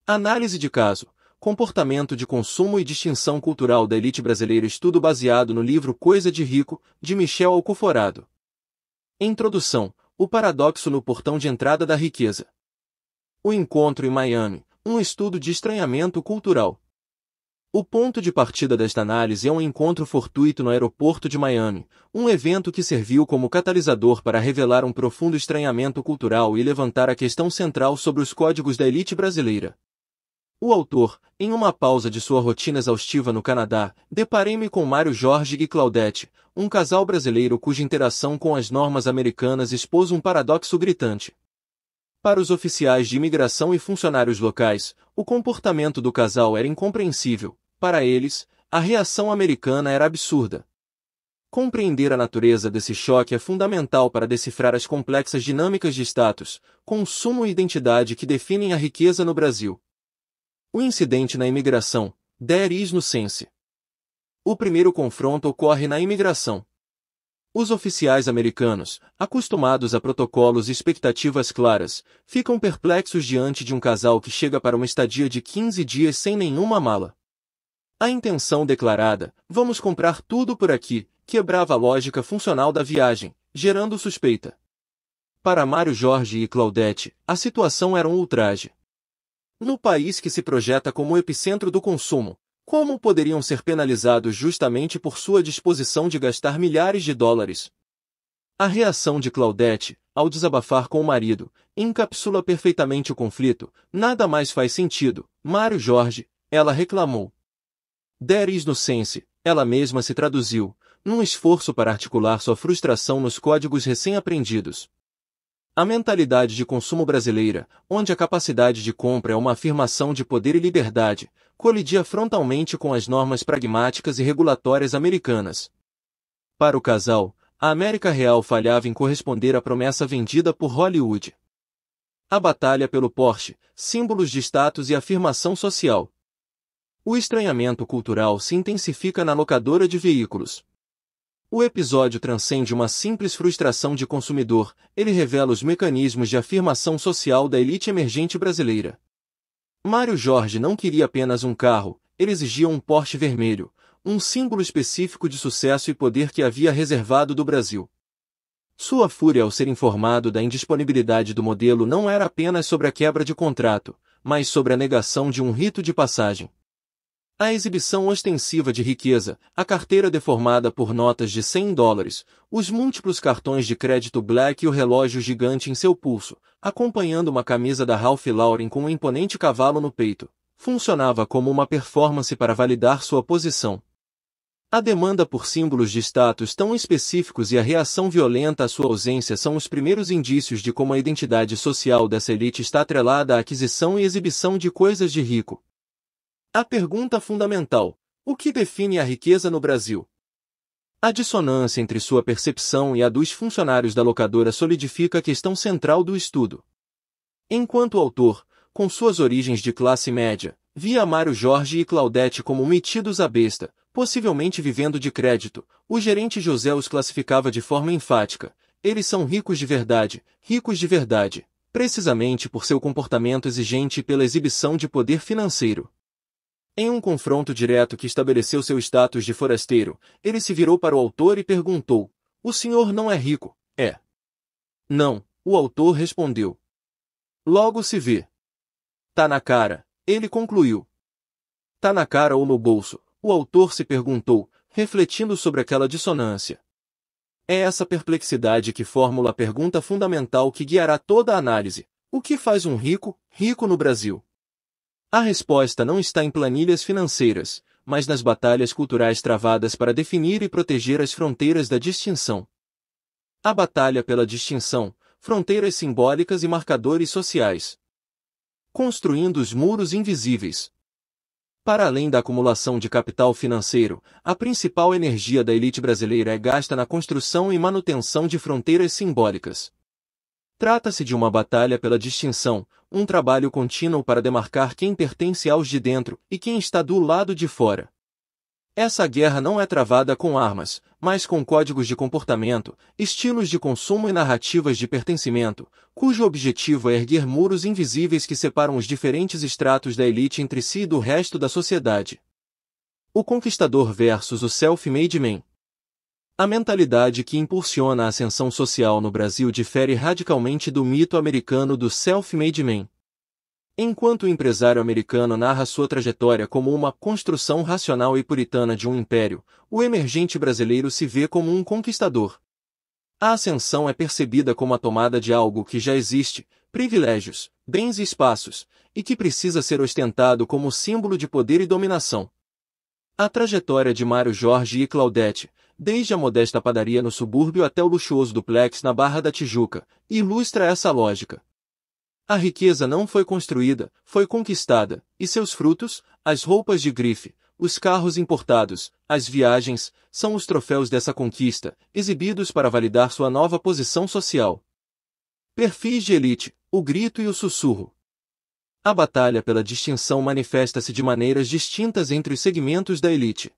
Análise de caso, comportamento de consumo e distinção cultural da elite brasileira. Estudo baseado no livro Coisa de Rico, de Michel Alcoforado. Introdução, o paradoxo no portão de entrada da riqueza. O encontro em Miami, um estudo de estranhamento cultural. O ponto de partida desta análise é um encontro fortuito no aeroporto de Miami, um evento que serviu como catalisador para revelar um profundo estranhamento cultural e levantar a questão central sobre os códigos da elite brasileira. O autor, em uma pausa de sua rotina exaustiva no Canadá, deparei-me com Mário Jorge e Claudete, um casal brasileiro cuja interação com as normas americanas expôs um paradoxo gritante. Para os oficiais de imigração e funcionários locais, o comportamento do casal era incompreensível. Para eles, a reação americana era absurda. Compreender a natureza desse choque é fundamental para decifrar as complexas dinâmicas de status, consumo e identidade que definem a riqueza no Brasil. O incidente na imigração, there is no sense. O primeiro confronto ocorre na imigração. Os oficiais americanos, acostumados a protocolos e expectativas claras, ficam perplexos diante de um casal que chega para uma estadia de 15 dias sem nenhuma mala. A intenção declarada, vamos comprar tudo por aqui, quebrava a lógica funcional da viagem, gerando suspeita. Para Mário Jorge e Claudete, a situação era um ultraje. No país que se projeta como o epicentro do consumo, como poderiam ser penalizados justamente por sua disposição de gastar milhares de dólares? A reação de Claudete, ao desabafar com o marido, encapsula perfeitamente o conflito. Nada mais faz sentido, Mário Jorge, ela reclamou. There is no sense, ela mesma se traduziu, num esforço para articular sua frustração nos códigos recém-aprendidos. A mentalidade de consumo brasileira, onde a capacidade de compra é uma afirmação de poder e liberdade, colidia frontalmente com as normas pragmáticas e regulatórias americanas. Para o casal, a América Real falhava em corresponder à promessa vendida por Hollywood. A batalha pelo Porsche, símbolos de status e afirmação social. O estranhamento cultural se intensifica na locadora de veículos. O episódio transcende uma simples frustração de consumidor, ele revela os mecanismos de afirmação social da elite emergente brasileira. Mário Jorge não queria apenas um carro, ele exigia um Porsche vermelho, um símbolo específico de sucesso e poder que havia reservado do Brasil. Sua fúria ao ser informado da indisponibilidade do modelo não era apenas sobre a quebra de contrato, mas sobre a negação de um rito de passagem. A exibição ostensiva de riqueza, a carteira deformada por notas de $100, os múltiplos cartões de crédito Black e o relógio gigante em seu pulso, acompanhando uma camisa da Ralph Lauren com um imponente cavalo no peito, funcionava como uma performance para validar sua posição. A demanda por símbolos de status tão específicos e a reação violenta à sua ausência são os primeiros indícios de como a identidade social dessa elite está atrelada à aquisição e exibição de coisas de rico. A pergunta fundamental: o que define a riqueza no Brasil? A dissonância entre sua percepção e a dos funcionários da locadora solidifica a questão central do estudo. Enquanto o autor, com suas origens de classe média, via Mário Jorge e Claudete como metidos à besta, possivelmente vivendo de crédito, o gerente José os classificava de forma enfática: eles são ricos de verdade, precisamente por seu comportamento exigente e pela exibição de poder financeiro. Em um confronto direto que estabeleceu seu status de forasteiro, ele se virou para o autor e perguntou: o senhor não é rico, é? Não, o autor respondeu. Logo se vê. Tá na cara, ele concluiu. Tá na cara ou no bolso, o autor se perguntou, refletindo sobre aquela dissonância. É essa perplexidade que formula a pergunta fundamental que guiará toda a análise: o que faz um rico, rico no Brasil? A resposta não está em planilhas financeiras, mas nas batalhas culturais travadas para definir e proteger as fronteiras da distinção. A batalha pela distinção, fronteiras simbólicas e marcadores sociais. Construindo os muros invisíveis. Para além da acumulação de capital financeiro, a principal energia da elite brasileira é gasta na construção e manutenção de fronteiras simbólicas. Trata-se de uma batalha pela distinção, um trabalho contínuo para demarcar quem pertence aos de dentro e quem está do lado de fora. Essa guerra não é travada com armas, mas com códigos de comportamento, estilos de consumo e narrativas de pertencimento, cujo objetivo é erguer muros invisíveis que separam os diferentes estratos da elite entre si e do resto da sociedade. O conquistador versus o self-made man. A mentalidade que impulsiona a ascensão social no Brasil difere radicalmente do mito americano do self-made man. Enquanto o empresário americano narra sua trajetória como uma construção racional e puritana de um império, o emergente brasileiro se vê como um conquistador. A ascensão é percebida como a tomada de algo que já existe, privilégios, bens e espaços, e que precisa ser ostentado como símbolo de poder e dominação. A trajetória de Mário Jorge e Claudete, desde a modesta padaria no subúrbio até o luxuoso duplex na Barra da Tijuca, ilustra essa lógica. A riqueza não foi construída, foi conquistada, e seus frutos, as roupas de grife, os carros importados, as viagens, são os troféus dessa conquista, exibidos para validar sua nova posição social. Perfis de elite, o grito e o sussurro. A batalha pela distinção manifesta-se de maneiras distintas entre os segmentos da elite.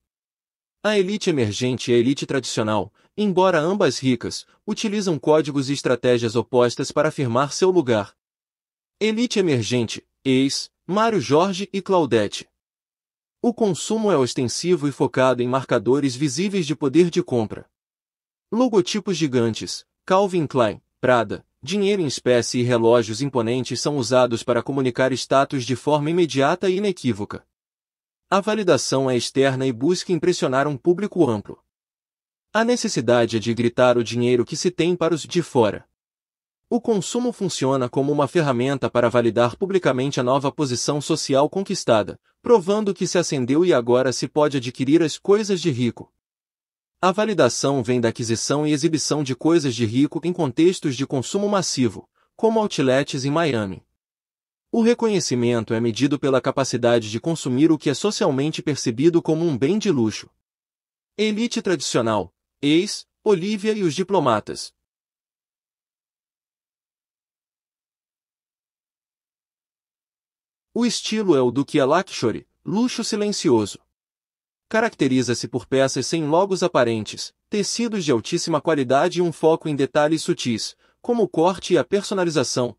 A elite emergente e a elite tradicional, embora ambas ricas, utilizam códigos e estratégias opostas para afirmar seu lugar. Elite emergente, ex, Mário Jorge e Claudete. O consumo é ostensivo e focado em marcadores visíveis de poder de compra. Logotipos gigantes, Calvin Klein, Prada, dinheiro em espécie e relógios imponentes são usados para comunicar status de forma imediata e inequívoca. A validação é externa e busca impressionar um público amplo. A necessidade é de gritar o dinheiro que se tem para os de fora. O consumo funciona como uma ferramenta para validar publicamente a nova posição social conquistada, provando que se ascendeu e agora se pode adquirir as coisas de rico. A validação vem da aquisição e exibição de coisas de rico em contextos de consumo massivo, como outlets em Miami. O reconhecimento é medido pela capacidade de consumir o que é socialmente percebido como um bem de luxo. Elite tradicional, ex, Olivia e os diplomatas. O estilo é o do que é luxury, luxo silencioso. Caracteriza-se por peças sem logos aparentes, tecidos de altíssima qualidade e um foco em detalhes sutis, como o corte e a personalização,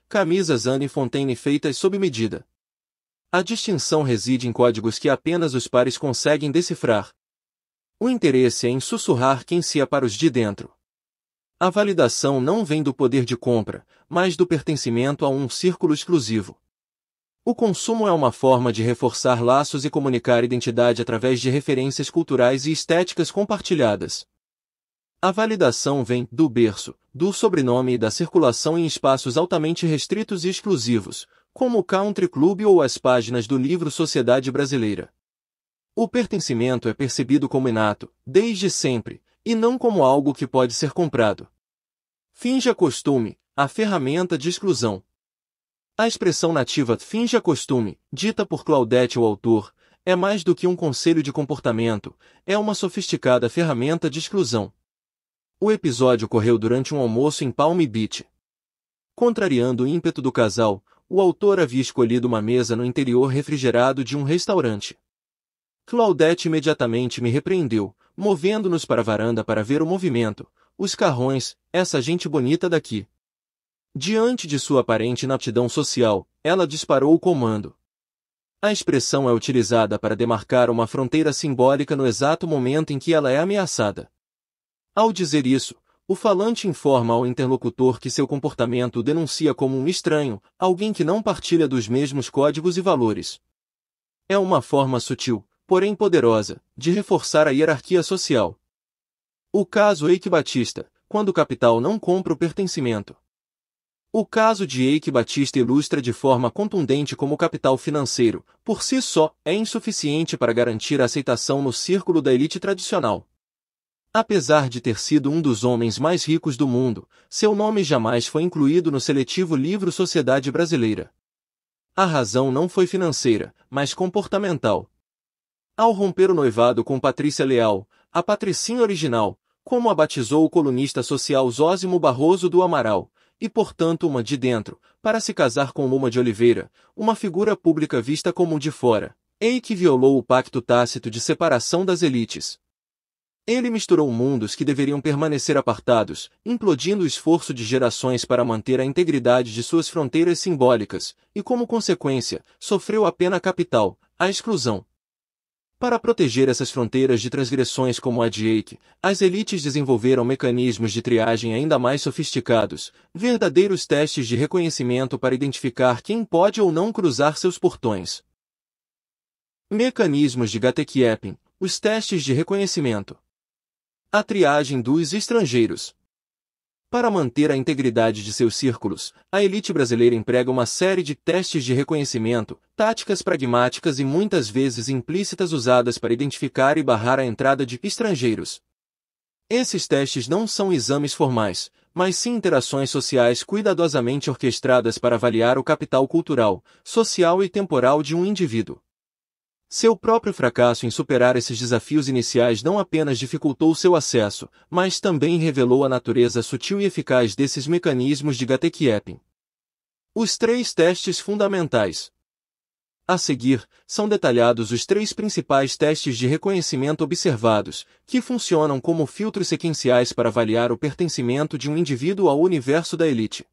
camisas Anne Fontaine feitas sob medida. A distinção reside em códigos que apenas os pares conseguem decifrar. O interesse é em sussurrar quem se é para os de dentro. A validação não vem do poder de compra, mas do pertencimento a um círculo exclusivo. O consumo é uma forma de reforçar laços e comunicar identidade através de referências culturais e estéticas compartilhadas. A validação vem do berço, do sobrenome e da circulação em espaços altamente restritos e exclusivos, como o Country Club ou as páginas do livro Sociedade Brasileira. O pertencimento é percebido como inato, desde sempre, e não como algo que pode ser comprado. Finja costume, a ferramenta de exclusão. A expressão nativa finja costume, dita por Claudete o autor, é mais do que um conselho de comportamento, é uma sofisticada ferramenta de exclusão. O episódio ocorreu durante um almoço em Palm Beach. Contrariando o ímpeto do casal, o autor havia escolhido uma mesa no interior refrigerado de um restaurante. Claudete imediatamente me repreendeu, movendo-nos para a varanda para ver o movimento, os carrões, essa gente bonita daqui. Diante de sua aparente inaptidão social, ela disparou o comando. A expressão é utilizada para demarcar uma fronteira simbólica no exato momento em que ela é ameaçada. Ao dizer isso, o falante informa ao interlocutor que seu comportamento o denuncia como um estranho, alguém que não partilha dos mesmos códigos e valores. É uma forma sutil, porém poderosa, de reforçar a hierarquia social. O caso Eike Batista, quando o capital não compra o pertencimento. O caso de Eike Batista ilustra de forma contundente como o capital financeiro, por si só, é insuficiente para garantir a aceitação no círculo da elite tradicional. Apesar de ter sido um dos homens mais ricos do mundo, seu nome jamais foi incluído no seletivo livro Sociedade Brasileira. A razão não foi financeira, mas comportamental. Ao romper o noivado com Patrícia Leal, a Patricinha original, como a batizou o colunista social Zósimo Barroso do Amaral, e portanto uma de dentro, para se casar com Luma de Oliveira, uma figura pública vista como de fora, Eike violou o pacto tácito de separação das elites. Ele misturou mundos que deveriam permanecer apartados, implodindo o esforço de gerações para manter a integridade de suas fronteiras simbólicas, e como consequência, sofreu a pena capital, a exclusão. Para proteger essas fronteiras de transgressões como a de Eike, as elites desenvolveram mecanismos de triagem ainda mais sofisticados, verdadeiros testes de reconhecimento para identificar quem pode ou não cruzar seus portões. Mecanismos de gatekeeping, os testes de reconhecimento. A triagem dos estrangeiros. Para manter a integridade de seus círculos, a elite brasileira emprega uma série de testes de reconhecimento, táticas pragmáticas e muitas vezes implícitas usadas para identificar e barrar a entrada de estrangeiros. Esses testes não são exames formais, mas sim interações sociais cuidadosamente orquestradas para avaliar o capital cultural, social e temporal de um indivíduo. Seu próprio fracasso em superar esses desafios iniciais não apenas dificultou seu acesso, mas também revelou a natureza sutil e eficaz desses mecanismos de gatekeeping. Os 3 testes fundamentais. A seguir, são detalhados os 3 principais testes de reconhecimento observados, que funcionam como filtros sequenciais para avaliar o pertencimento de um indivíduo ao universo da elite.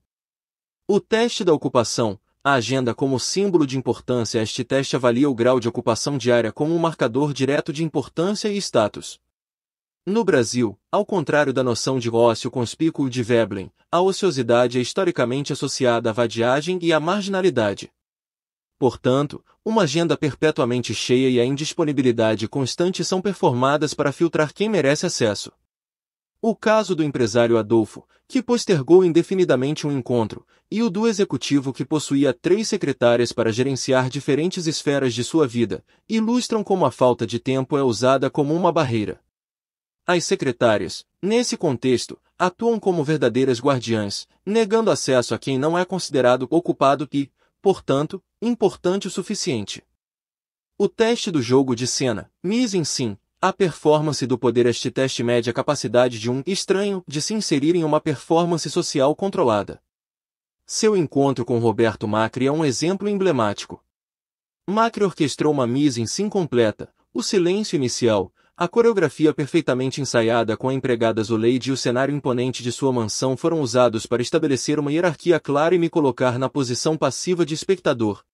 O teste da ocupação. A agenda como símbolo de importância. Este teste avalia o grau de ocupação diária como um marcador direto de importância e status. No Brasil, ao contrário da noção de ócio conspícuo de Veblen, a ociosidade é historicamente associada à vadiagem e à marginalidade. Portanto, uma agenda perpetuamente cheia e a indisponibilidade constante são performadas para filtrar quem merece acesso. O caso do empresário Adolfo, que postergou indefinidamente um encontro, e o do executivo que possuía 3 secretárias para gerenciar diferentes esferas de sua vida, ilustram como a falta de tempo é usada como uma barreira. As secretárias, nesse contexto, atuam como verdadeiras guardiãs, negando acesso a quem não é considerado ocupado e, portanto, importante o suficiente. O teste do jogo de cena, mise-en-scène. A performance do poder. Este teste mede a capacidade de um estranho de se inserir em uma performance social controlada. Seu encontro com Roberto Macri é um exemplo emblemático. Macri orquestrou uma mise-en-scène completa, o silêncio inicial, a coreografia perfeitamente ensaiada com a empregada Zoleide e o cenário imponente de sua mansão foram usados para estabelecer uma hierarquia clara e me colocar na posição passiva de espectador.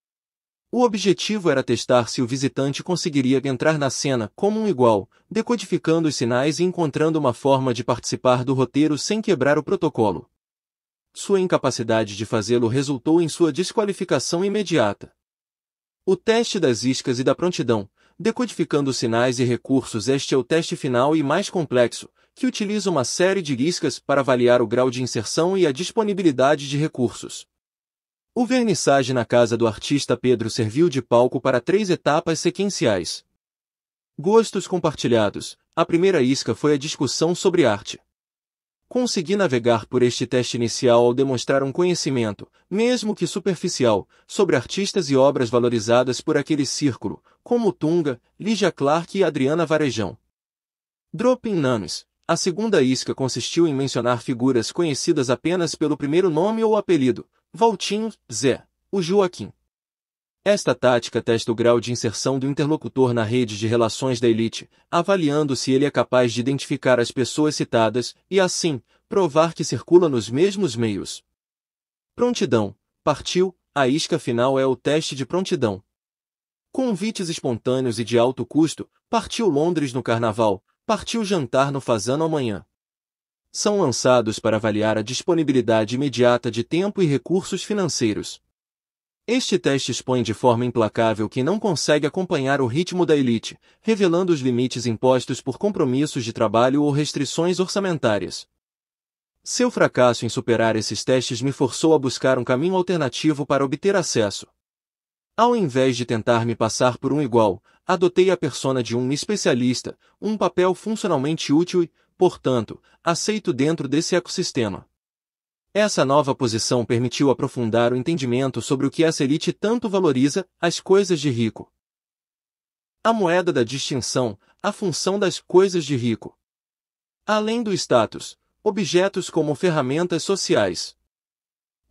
O objetivo era testar se o visitante conseguiria entrar na cena como um igual, decodificando os sinais e encontrando uma forma de participar do roteiro sem quebrar o protocolo. Sua incapacidade de fazê-lo resultou em sua desqualificação imediata. O teste das iscas e da prontidão, decodificando sinais e recursos. Este é o teste final e mais complexo, que utiliza uma série de iscas para avaliar o grau de inserção e a disponibilidade de recursos. O vernissage na casa do artista Pedro serviu de palco para 3 etapas sequenciais. Gostos compartilhados. A primeira isca foi a discussão sobre arte. Consegui navegar por este teste inicial ao demonstrar um conhecimento, mesmo que superficial, sobre artistas e obras valorizadas por aquele círculo, como Tunga, Lígia Clark e Adriana Varejão. Dropping names. A segunda isca consistiu em mencionar figuras conhecidas apenas pelo primeiro nome ou apelido, Valtinho, Zé, o Joaquim. Esta tática testa o grau de inserção do interlocutor na rede de relações da elite, avaliando se ele é capaz de identificar as pessoas citadas e, assim, provar que circula nos mesmos meios. Prontidão. Partiu. A isca final é o teste de prontidão. Convites espontâneos e de alto custo. Partiu Londres no Carnaval. Partiu jantar no Fazano amanhã. São lançados para avaliar a disponibilidade imediata de tempo e recursos financeiros. Este teste expõe de forma implacável quem não consegue acompanhar o ritmo da elite, revelando os limites impostos por compromissos de trabalho ou restrições orçamentárias. Seu fracasso em superar esses testes me forçou a buscar um caminho alternativo para obter acesso. Ao invés de tentar me passar por um igual, adotei a persona de um especialista, um papel funcionalmente útil e, portanto, aceito dentro desse ecossistema. Essa nova posição permitiu aprofundar o entendimento sobre o que essa elite tanto valoriza, as coisas de rico. A moeda da distinção, a função das coisas de rico. Além do status, objetos como ferramentas sociais.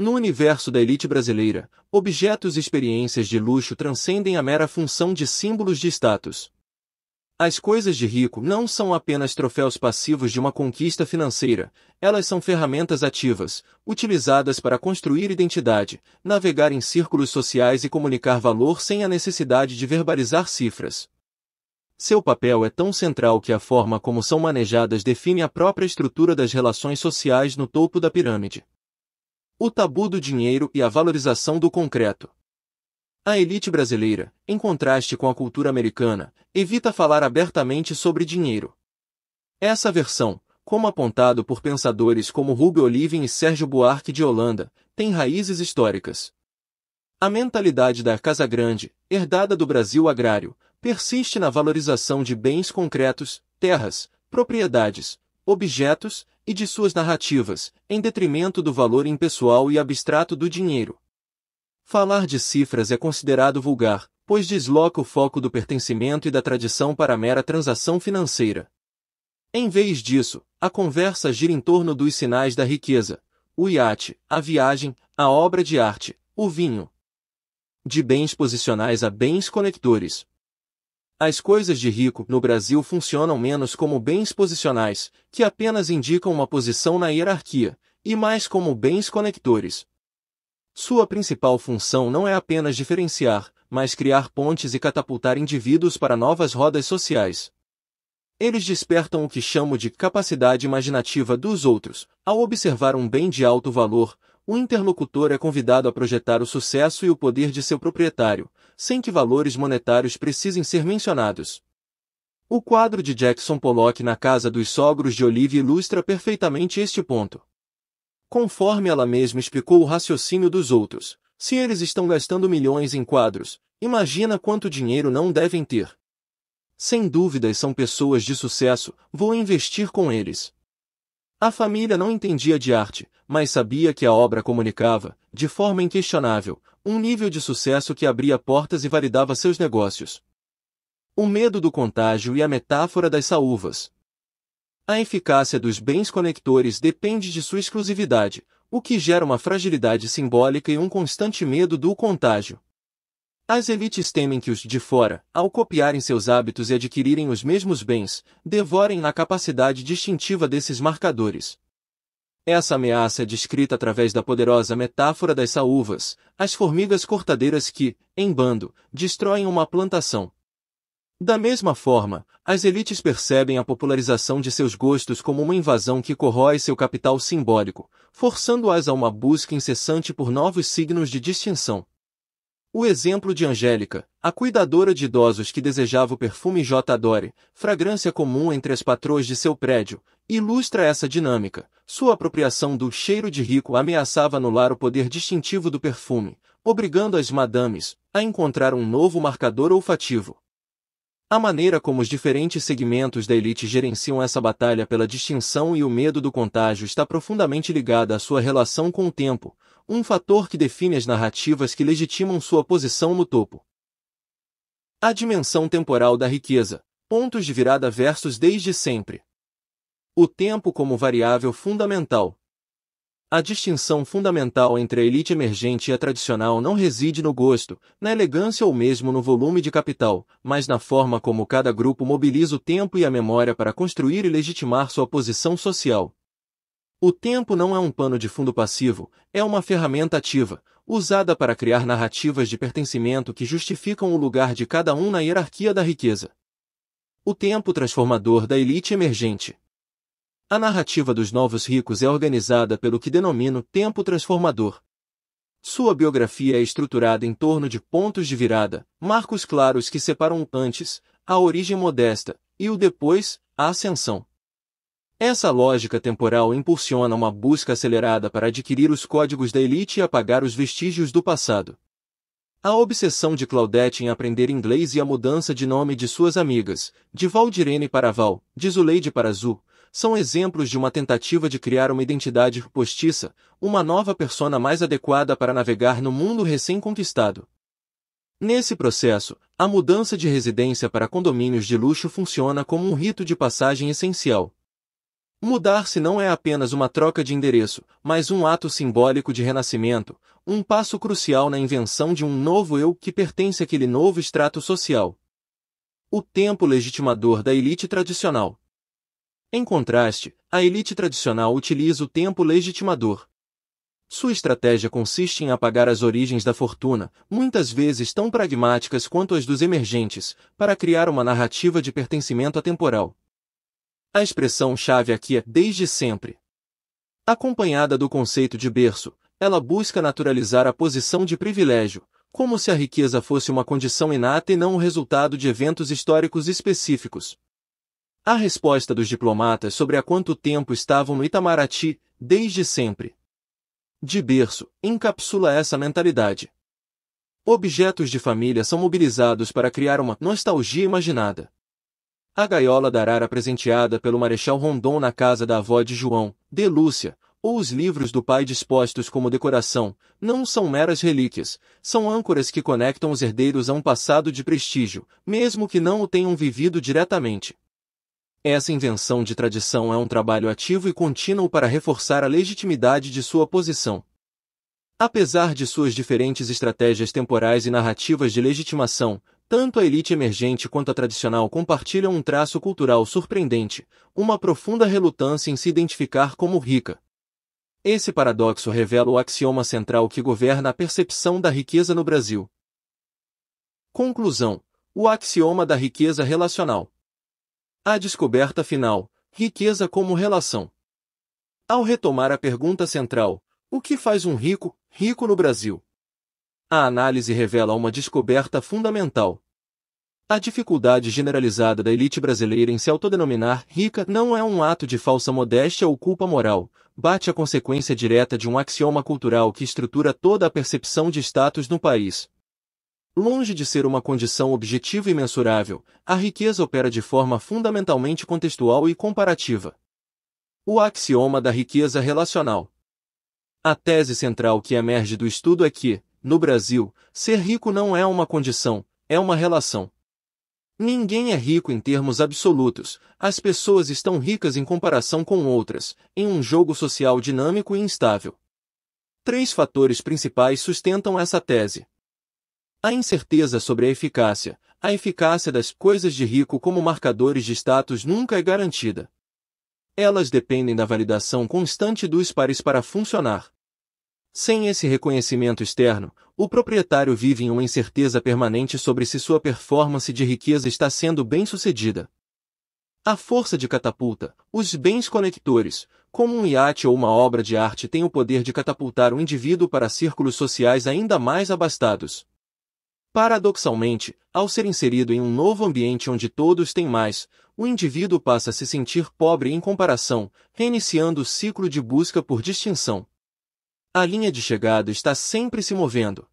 No universo da elite brasileira, objetos e experiências de luxo transcendem a mera função de símbolos de status. As coisas de rico não são apenas troféus passivos de uma conquista financeira, elas são ferramentas ativas, utilizadas para construir identidade, navegar em círculos sociais e comunicar valor sem a necessidade de verbalizar cifras. Seu papel é tão central que a forma como são manejadas define a própria estrutura das relações sociais no topo da pirâmide. O tabu do dinheiro e a valorização do concreto. A elite brasileira, em contraste com a cultura americana, evita falar abertamente sobre dinheiro. Essa versão, como apontado por pensadores como Rubem Oliven e Sérgio Buarque de Holanda, tem raízes históricas. A mentalidade da Casa Grande, herdada do Brasil agrário, persiste na valorização de bens concretos, terras, propriedades, objetos e de suas narrativas, em detrimento do valor impessoal e abstrato do dinheiro. Falar de cifras é considerado vulgar, pois desloca o foco do pertencimento e da tradição para a mera transação financeira. Em vez disso, a conversa gira em torno dos sinais da riqueza: o iate, a viagem, a obra de arte, o vinho. De bens posicionais a bens conectores. As coisas de rico no Brasil funcionam menos como bens posicionais, que apenas indicam uma posição na hierarquia, e mais como bens conectores. Sua principal função não é apenas diferenciar, mas criar pontes e catapultar indivíduos para novas rodas sociais. Eles despertam o que chamo de capacidade imaginativa dos outros. Ao observar um bem de alto valor, o interlocutor é convidado a projetar o sucesso e o poder de seu proprietário, sem que valores monetários precisem ser mencionados. O quadro de Jackson Pollock na Casa dos Sogros de Olivia ilustra perfeitamente este ponto. Conforme ela mesma explicou o raciocínio dos outros, se eles estão gastando milhões em quadros, imagina quanto dinheiro não devem ter. Sem dúvidas são pessoas de sucesso, vou investir com eles. A família não entendia de arte, mas sabia que a obra comunicava, de forma inquestionável, um nível de sucesso que abria portas e validava seus negócios. O medo do contágio e a metáfora das saúvas. A eficácia dos bens conectores depende de sua exclusividade, o que gera uma fragilidade simbólica e um constante medo do contágio. As elites temem que os de fora, ao copiarem seus hábitos e adquirirem os mesmos bens, devorem a capacidade distintiva desses marcadores. Essa ameaça é descrita através da poderosa metáfora das saúvas, as formigas cortadeiras que, em bando, destroem uma plantação. Da mesma forma, as elites percebem a popularização de seus gostos como uma invasão que corrói seu capital simbólico, forçando-as a uma busca incessante por novos signos de distinção. O exemplo de Angélica, a cuidadora de idosos que desejava o perfume J. Adore, fragrância comum entre as patroas de seu prédio, ilustra essa dinâmica. Sua apropriação do cheiro de rico ameaçava anular o poder distintivo do perfume, obrigando as madames a encontrar um novo marcador olfativo. A maneira como os diferentes segmentos da elite gerenciam essa batalha pela distinção e o medo do contágio está profundamente ligada à sua relação com o tempo, um fator que define as narrativas que legitimam sua posição no topo. A dimensão temporal da riqueza, pontos de virada versus desde sempre. O tempo como variável fundamental. A distinção fundamental entre a elite emergente e a tradicional não reside no gosto, na elegância ou mesmo no volume de capital, mas na forma como cada grupo mobiliza o tempo e a memória para construir e legitimar sua posição social. O tempo não é um pano de fundo passivo, é uma ferramenta ativa, usada para criar narrativas de pertencimento que justificam o lugar de cada um na hierarquia da riqueza. O tempo transformador da elite emergente. A narrativa dos novos ricos é organizada pelo que denomino tempo transformador. Sua biografia é estruturada em torno de pontos de virada, marcos claros que separam o antes, a origem modesta, e o depois, a ascensão. Essa lógica temporal impulsiona uma busca acelerada para adquirir os códigos da elite e apagar os vestígios do passado. A obsessão de Claudette em aprender inglês e a mudança de nome de suas amigas, de Valdirene para Val, de Zuleide para Zu, são exemplos de uma tentativa de criar uma identidade postiça, uma nova persona mais adequada para navegar no mundo recém-conquistado. Nesse processo, a mudança de residência para condomínios de luxo funciona como um rito de passagem essencial. Mudar-se não é apenas uma troca de endereço, mas um ato simbólico de renascimento, um passo crucial na invenção de um novo eu que pertence àquele novo estrato social. O tempo legitimador da elite tradicional. Em contraste, a elite tradicional utiliza o tempo legitimador. Sua estratégia consiste em apagar as origens da fortuna, muitas vezes tão pragmáticas quanto as dos emergentes, para criar uma narrativa de pertencimento atemporal. A expressão-chave aqui é desde sempre. Acompanhada do conceito de berço, ela busca naturalizar a posição de privilégio, como se a riqueza fosse uma condição inata e não o resultado de eventos históricos específicos. A resposta dos diplomatas sobre há quanto tempo estavam no Itamaraty, desde sempre. De berço, encapsula essa mentalidade. Objetos de família são mobilizados para criar uma nostalgia imaginada. A gaiola da arara presenteada pelo Marechal Rondon na casa da avó de João, de Lúcia, ou os livros do pai dispostos como decoração, não são meras relíquias, são âncoras que conectam os herdeiros a um passado de prestígio, mesmo que não o tenham vivido diretamente. Essa invenção de tradição é um trabalho ativo e contínuo para reforçar a legitimidade de sua posição. Apesar de suas diferentes estratégias temporais e narrativas de legitimação, tanto a elite emergente quanto a tradicional compartilham um traço cultural surpreendente, uma profunda relutância em se identificar como rica. Esse paradoxo revela o axioma central que governa a percepção da riqueza no Brasil. Conclusão: o axioma da riqueza relacional. A descoberta final: riqueza como relação. Ao retomar a pergunta central, o que faz um rico, rico no Brasil? A análise revela uma descoberta fundamental. A dificuldade generalizada da elite brasileira em se autodenominar rica não é um ato de falsa modéstia ou culpa moral, bate a consequência direta de um axioma cultural que estrutura toda a percepção de status no país. Longe de ser uma condição objetiva e mensurável, a riqueza opera de forma fundamentalmente contextual e comparativa. O axioma da riqueza relacional. A tese central que emerge do estudo é que, no Brasil, ser rico não é uma condição, é uma relação. Ninguém é rico em termos absolutos, as pessoas estão ricas em comparação com outras, em um jogo social dinâmico e instável. 3 fatores principais sustentam essa tese. A incerteza sobre a eficácia das coisas de rico como marcadores de status nunca é garantida. Elas dependem da validação constante dos pares para funcionar. Sem esse reconhecimento externo, o proprietário vive em uma incerteza permanente sobre se sua performance de riqueza está sendo bem-sucedida. A força de catapulta, os bens conectores, como um iate ou uma obra de arte, têm o poder de catapultar o indivíduo para círculos sociais ainda mais abastados. Paradoxalmente, ao ser inserido em um novo ambiente onde todos têm mais, o indivíduo passa a se sentir pobre em comparação, reiniciando o ciclo de busca por distinção. A linha de chegada está sempre se movendo.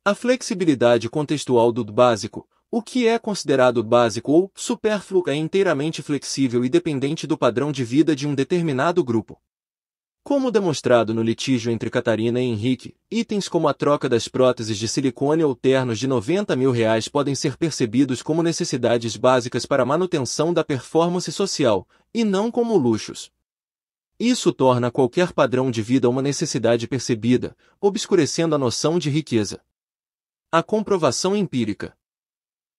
A flexibilidade contextual do básico, o que é considerado básico ou supérfluo, é inteiramente flexível e dependente do padrão de vida de um determinado grupo. Como demonstrado no litígio entre Catarina e Henrique, itens como a troca das próteses de silicone ou ternos de R$90 mil podem ser percebidos como necessidades básicas para a manutenção da performance social, e não como luxos. Isso torna qualquer padrão de vida uma necessidade percebida, obscurecendo a noção de riqueza. A comprovação empírica.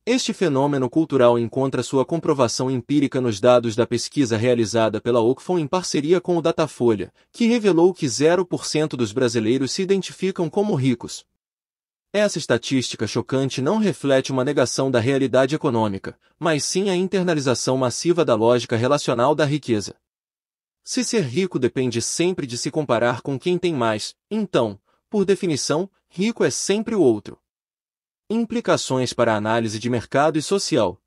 Este fenômeno cultural encontra sua comprovação empírica nos dados da pesquisa realizada pela Oxfam em parceria com o Datafolha, que revelou que 0% dos brasileiros se identificam como ricos. Essa estatística chocante não reflete uma negação da realidade econômica, mas sim a internalização massiva da lógica relacional da riqueza. Se ser rico depende sempre de se comparar com quem tem mais, então, por definição, rico é sempre o outro. Implicações para a análise de mercado e social.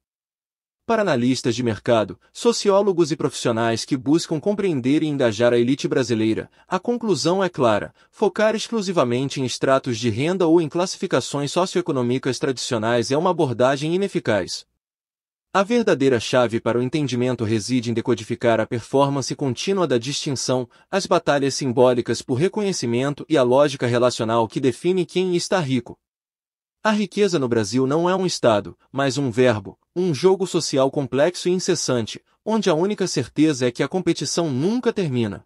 Para analistas de mercado, sociólogos e profissionais que buscam compreender e engajar a elite brasileira, a conclusão é clara: focar exclusivamente em estratos de renda ou em classificações socioeconômicas tradicionais é uma abordagem ineficaz. A verdadeira chave para o entendimento reside em decodificar a performance contínua da distinção, as batalhas simbólicas por reconhecimento e a lógica relacional que define quem está rico. A riqueza no Brasil não é um estado, mas um verbo, um jogo social complexo e incessante, onde a única certeza é que a competição nunca termina.